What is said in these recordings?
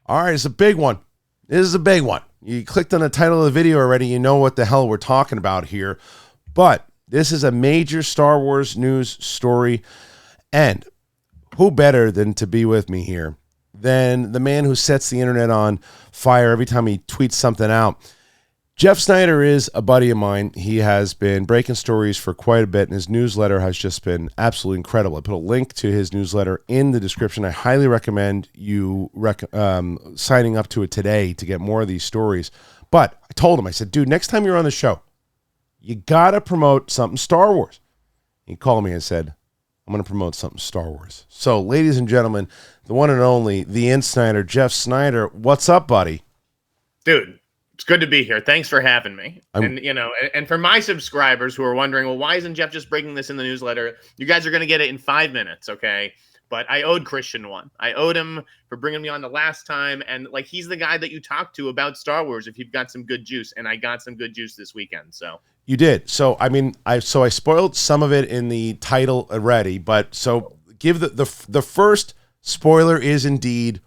All right, it's a big one. This is a big one. You clicked on the title of the video already. You know what the hell we're talking about here. But this is a major Star Wars news story. And who better than to be with me here than the man who sets the internet on fire every time he tweets something out. Jeff Sneider is a buddy of mine. He has been breaking stories for quite a bit, and his newsletter has just been absolutely incredible. I put a link to his newsletter in the description. I highly recommend you signing up to it today to get more of these stories. But I told him, I said, dude, next time you're on the show, you got to promote something Star Wars. He called me and said, I'm going to promote something Star Wars. So, ladies and gentlemen, the one and only, the Insider, Jeff Sneider. What's up, buddy? Dude. It's good to be here. Thanks for having me. And for my subscribers who are wondering, well, why isn't Jeff just breaking this in the newsletter? You guys are going to get it in 5 minutes, okay? But I owed Kristian one. I owed him for bringing me on the last time. And, like, he's the guy that you talk to about Star Wars if you've got some good juice. And I got some good juice this weekend, so. You did. So, I mean, I spoiled some of it in the title already. But so give the first spoiler is indeed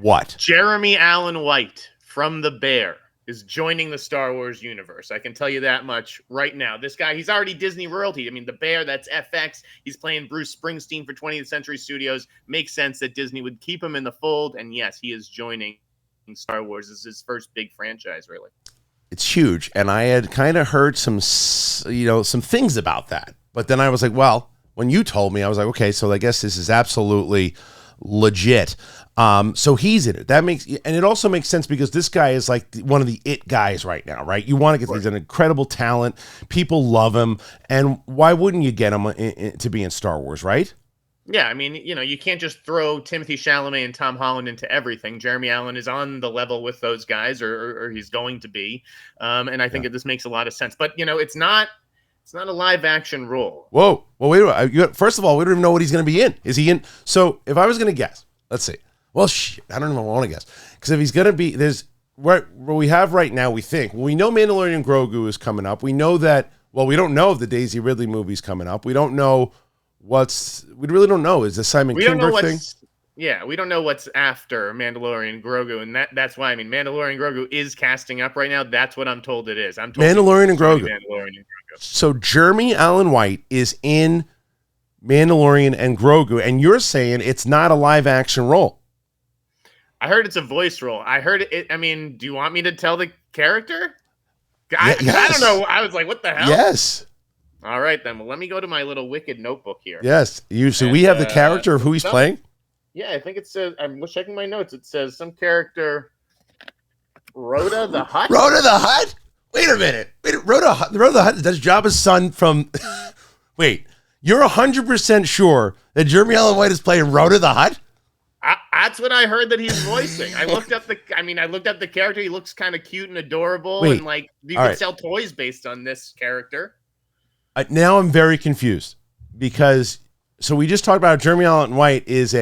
what? Jeremy Allen White from The Bear is joining the Star Wars universe. I can tell you that much right now. This guy, he's already Disney royalty. I mean, The Bear, that's FX. He's playing Bruce Springsteen for 20th Century Studios. Makes sense that Disney would keep him in the fold. And yes, he is joining Star Wars. This is his first big franchise, really. It's huge. And I had kind of heard some things about that. But then I was like, well, when you told me, I was like, okay, so I guess this is absolutely legit. So he's in it. That makes, and it also makes sense because this guy is like one of the it guys right now, right? You want to get, he's an incredible talent. People love him. And why wouldn't you get him to be in Star Wars, right? Yeah, I mean, you can't just throw Timothy Chalamet and Tom Holland into everything. Jeremy Allen is on the level with those guys, or he's going to be. And I think that this makes a lot of sense. But, it's not a live action role. Whoa. Well, wait. First of all, we don't even know what he's going to be in. Is he in? So if I was going to guess, let's see. Well, shit, I don't even want to guess. Because if he's going to be, there's what we have right now, we know Mandalorian and Grogu is coming up. We know that, well, we don't know if the Daisy Ridley movie's coming up. We don't know we really don't know. Is the Simon Kinberg thing? Yeah, we don't know what's after Mandalorian and Grogu. And that's why, Mandalorian and Grogu is casting up right now. That's what I'm told it is. I'm told Mandalorian and Grogu. So Jeremy Allen White is in Mandalorian and Grogu. And you're saying it's not a live action role. I heard it's a voice role. I heard it. Do you want me to tell the character? I don't know. I was like, what the hell? Yes. All right, then. Well, let me go to my little wicked notebook here. Yes. So we have the character of who he's playing? Yeah, I think it says, I'm checking my notes. It says some character, Rhoda the Hutt. Rhoda the Hutt? Wait a minute. Rhoda the Hutt, that's Jabba's son from... Wait, you're 100% sure that Jeremy Allen White is playing Rhoda the Hutt? That's what I heard that he's voicing. I looked up the character. He looks kind of cute and adorable. Wait, and you can sell toys based on this character. Now I'm very confused because, so we just talked about Jeremy Allen White is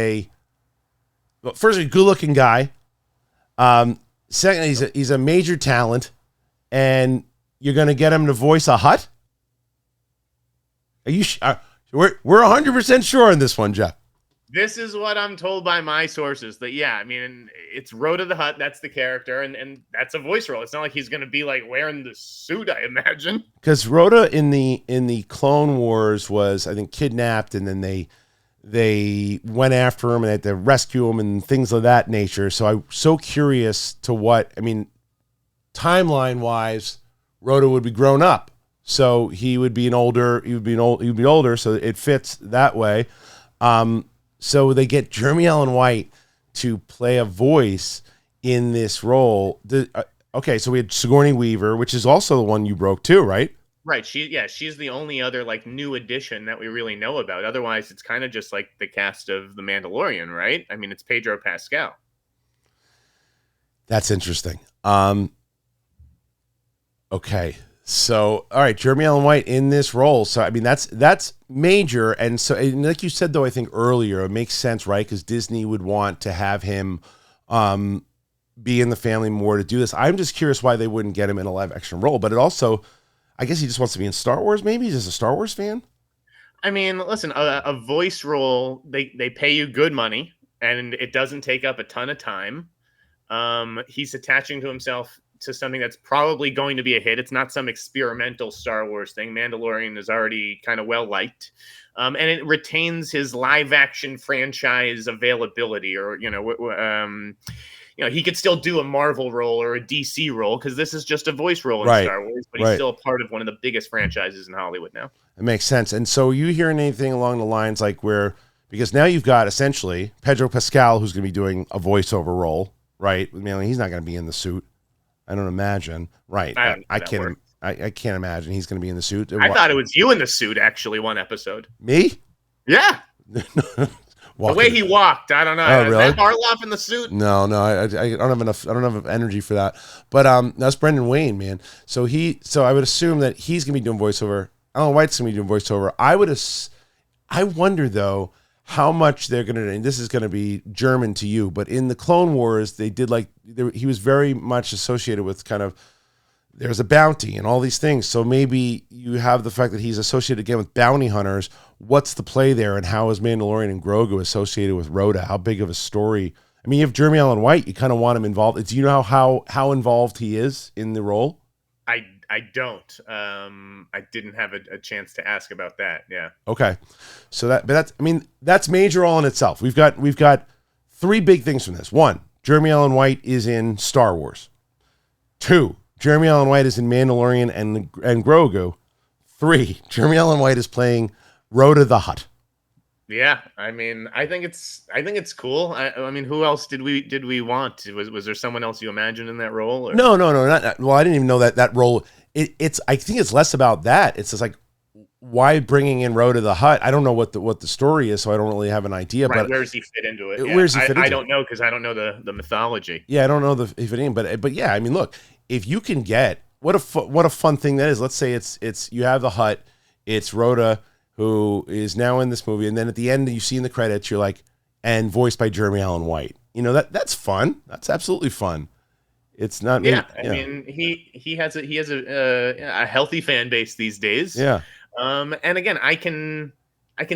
first a good looking guy. Second, he's a major talent, and you're going to get him to voice a Hutt? Are you? We're 100% sure on this one, Jeff. This is what I'm told by my sources that, it's Rhoda the Hutt. That's the character. And that's a voice role. It's not like he's going to be wearing the suit, I imagine. Because Rhoda in the Clone Wars was, I think, kidnapped, and then they went after him and they had to rescue him and things of that nature. So I'm so curious to timeline wise, Rhoda would be grown up. So he would be older. So it fits that way. So they get Jeremy Allen White to play a voice in this role. Okay, so we had Sigourney Weaver, which is also the one you broke too, right? Right. She's the only other new addition that we really know about. Otherwise, it's kind of just like the cast of The Mandalorian, right? It's Pedro Pascal. That's interesting. Okay. So, all right, Jeremy Allen White in this role. So, that's major. And so, and like you said, though, I think earlier, it makes sense, right? Because Disney would want to have him be in the family more to do this. I'm just curious why they wouldn't get him in a live action role. But it also, I guess he just wants to be in Star Wars, maybe? He's just a Star Wars fan? Listen, a voice role, they pay you good money, and it doesn't take up a ton of time. He's attaching to himself to something that's probably going to be a hit. It's not some experimental Star Wars thing. Mandalorian is already kind of well liked. And it retains his live action franchise availability, or, he could still do a Marvel role or a DC role, because this is just a voice role in Star Wars, but he's still a part of one of the biggest franchises in Hollywood now. It makes sense. And so you hearing anything along the lines like because now you've got essentially Pedro Pascal, who's going to be doing a voiceover role, right? I mean, he's not going to be in the suit. I don't imagine. Right. I can't imagine he's going to be in the suit. I thought it was you in the suit, actually, one episode. Me? Yeah. The way he walked, I don't know. Oh, really? Is that Harloff in the suit? No, I don't have enough. I don't have energy for that. But that's Brendan Wayne, man. So I would assume that he's gonna be doing voiceover. Alan White's gonna be doing voiceover. I wonder though how much they're gonna. And this is gonna be German to you, but in the Clone Wars, they did he was very much associated with kind of. There's a bounty and all these things. So maybe you have the fact that he's associated again with bounty hunters. What's the play there, and how is Mandalorian and Grogu associated with Rhoda? How big of a story? I mean, you have Jeremy Allen White. You kind of want him involved. Do you know how involved he is in the role? I don't. I didn't have a chance to ask about that. Yeah. Okay. So that's major all in itself. We've got three big things from this. One, Jeremy Allen White is in Star Wars. Two, Jeremy Allen White is in Mandalorian and Grogu. 3, Jeremy Allen White is playing Rhoda the Hutt. Yeah, I mean, I think it's cool. I mean, who else did we want? Was there someone else you imagined in that role? Or? No, not. Well, I didn't even know that role. I think it's less about that. It's just like, why bringing in Rhoda the Hutt? I don't know what the story is, so I don't really have an idea. Right, but where does he fit into it? Where does he fit into it? I don't know, because I don't know the mythology. Yeah, I don't know if it in, but yeah, I mean, look, if you can get what a fun thing that is. Let's say it's you have the Hutt, it's Rhoda who is now in this movie, and then at the end you see in the credits you're like, and voiced by Jeremy Allen White. You know, that's fun. That's absolutely fun. It's not. Yeah, I mean, he has a healthy fan base these days. Yeah. And again, I can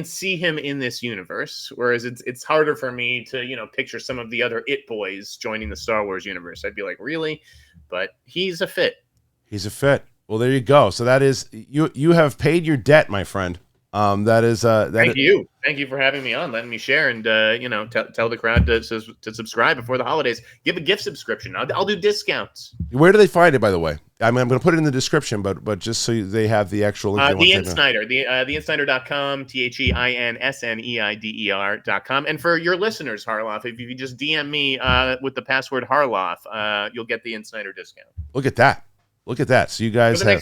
see him in this universe, whereas it's harder for me to picture some of the other It boys joining the Star Wars universe. I'd be like, really? But he's a fit. He's a fit. Well, there you go. So that is you have paid your debt, my friend. That is thank you for having me on, letting me share, and tell the crowd to subscribe before the holidays. Give a gift subscription. I'll do discounts. Where do they find it, by the way? I'm going to put it in the description, but just so they have the actual link. The Insnider, theinsnider.com, THEINSNEIDER.com. And for your listeners, Harloff, if you just DM me with the password Harloff, you'll get the Insnider discount. Look at that. So you guys for the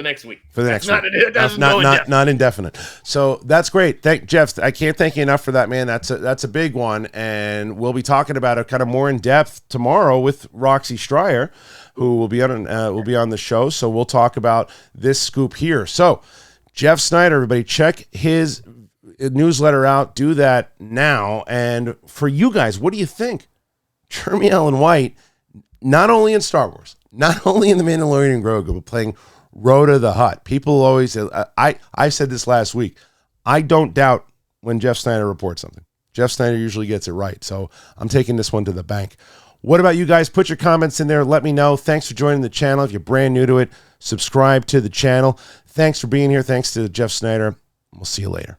next week. That's not indefinite. So that's great. Thank Jeff. I can't thank you enough for that, man. That's a big one, and we'll be talking about it kind of more in depth tomorrow with Roxy Stryer, who will be on the show. So we'll talk about this scoop here. So Jeff Sneider, everybody, check his newsletter out. Do that now. And for you guys, what do you think? Jeremy Allen White, not only in Star Wars, not only in The Mandalorian and Grogu, but playing Rhoda the Hutt. People always say, I said this last week, I don't doubt when Jeff Sneider reports something. Jeff Sneider usually gets it right. So I'm taking this one to the bank. What about you guys? Put your comments in there. Let me know. Thanks for joining the channel. If you're brand new to it, subscribe to the channel. Thanks for being here. Thanks to Jeff Sneider. We'll see you later.